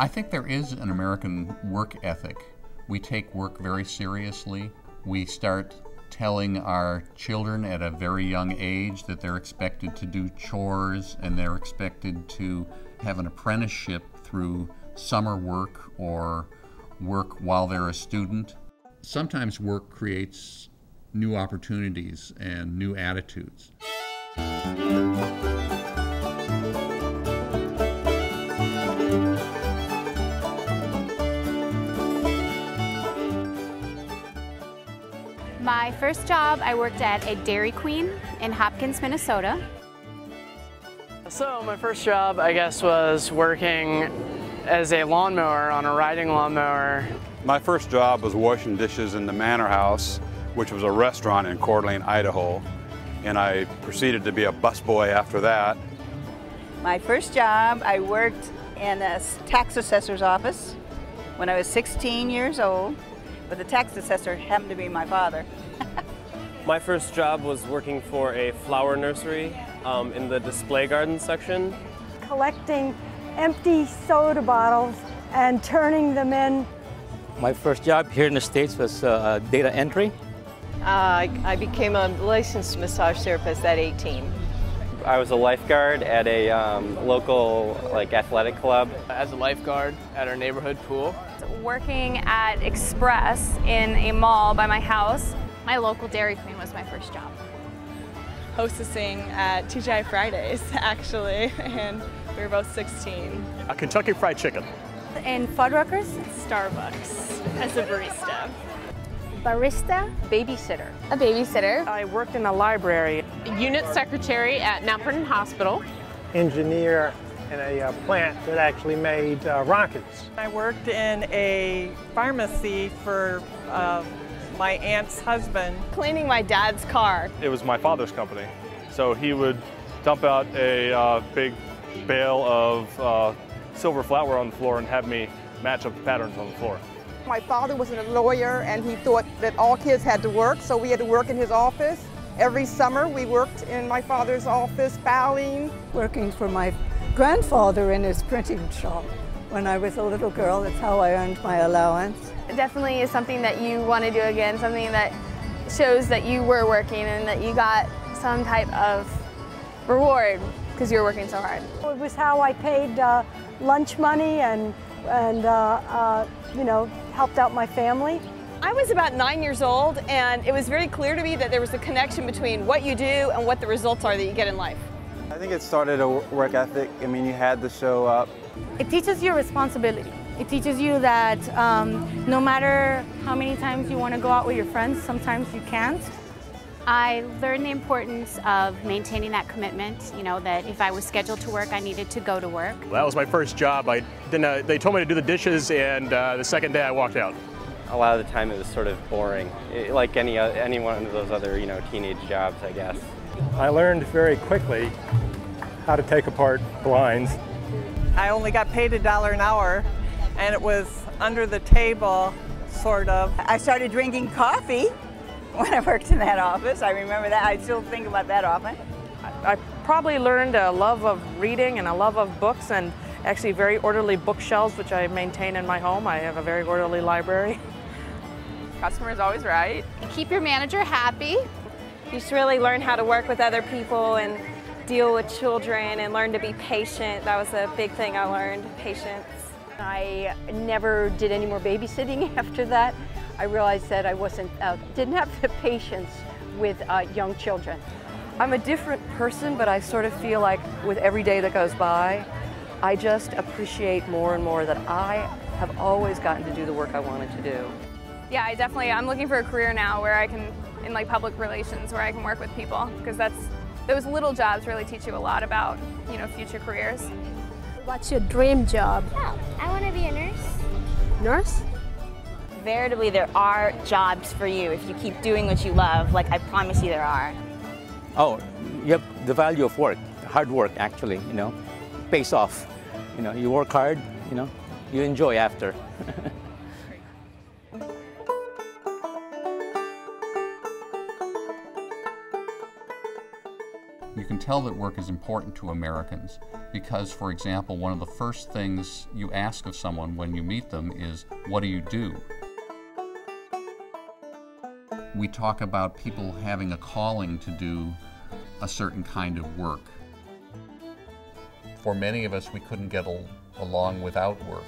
I think there is an American work ethic. We take work very seriously. We start telling our children at a very young age that they're expected to do chores and they're expected to have an apprenticeship through summer work or work while they're a student. Sometimes work creates new opportunities and new attitudes. My first job, I worked at a Dairy Queen in Hopkins, Minnesota. So my first job, I guess, was working as a lawnmower on a riding lawnmower. My first job was washing dishes in the Manor House, which was a restaurant in Coeur d'Alene, Idaho. And I proceeded to be a busboy after that. My first job, I worked in a tax assessor's office when I was 16 years old, but the tax assessor happened to be my father. My first job was working for a flower nursery in the display garden section. Collecting empty soda bottles and turning them in. My first job here in the States was data entry. I became a licensed massage therapist at 18. I was a lifeguard at a local athletic club. As a lifeguard at our neighborhood pool. Working at Express in a mall by my house. My local Dairy Queen was my first job. Hostessing at TGI Fridays, actually, and we were both 16. A Kentucky Fried Chicken. In Fuddruckers? Starbucks as a barista. Barista? Babysitter. A babysitter. I worked in a library. Unit secretary at Mount Vernon Hospital. Engineer in a plant that actually made rockets. I worked in a pharmacy for my aunt's husband. Cleaning my dad's car. It was my father's company. So he would dump out a big bale of silver flatware on the floor and have me match up the patterns on the floor. My father was a lawyer and he thought that all kids had to work, so we had to work in his office. Every summer we worked in my father's office filing. Working for my grandfather in his printing shop. When I was a little girl, that's how I earned my allowance. It definitely is something that you want to do again, something that shows that you were working and that you got some type of reward because you were working so hard. It was how I paid lunch money and you know, helped out my family. I was about 9 years old, and it was very clear to me that there was a connection between what you do and what the results are that you get in life. I think it started a work ethic. I mean, you had to show up. It teaches you responsibility. It teaches you that no matter how many times you want to go out with your friends, sometimes you can't. I learned the importance of maintaining that commitment, you know, that if I was scheduled to work, I needed to go to work. That was my first job. They told me to do the dishes, and the second day I walked out. A lot of the time it was sort of boring, like any one of those other, teenage jobs, I guess. I learned very quickly how to take apart blinds. I only got paid $1 an hour, and it was under the table, sort of. I started drinking coffee when I worked in that office. I remember that. I still think about that often. I probably learned a love of reading and a love of books, and actually very orderly bookshelves, which I maintain in my home. I have a very orderly library. Customer's always right. Keep your manager happy. You just really learn how to work with other people and deal with children and learn to be patient. That was a big thing I learned, patience. I never did any more babysitting after that. I realized that I didn't have the patience with young children. I'm a different person, but I sort of feel like with every day that goes by, I just appreciate more and more that I have always gotten to do the work I wanted to do. Yeah, I'm looking for a career now where I can, in public relations, where I can work with people, because those little jobs really teach you a lot about, future careers. What's your dream job? Oh, I want to be a nurse. Nurse? Veritably, there are jobs for you if you keep doing what you love, like I promise you there are. Oh, yep, the value of work, hard work actually, pays off. You work hard, you enjoy after. You can tell that work is important to Americans because, for example, one of the first things you ask of someone when you meet them is, what do you do? We talk about people having a calling to do a certain kind of work. For many of us, we couldn't get along without work.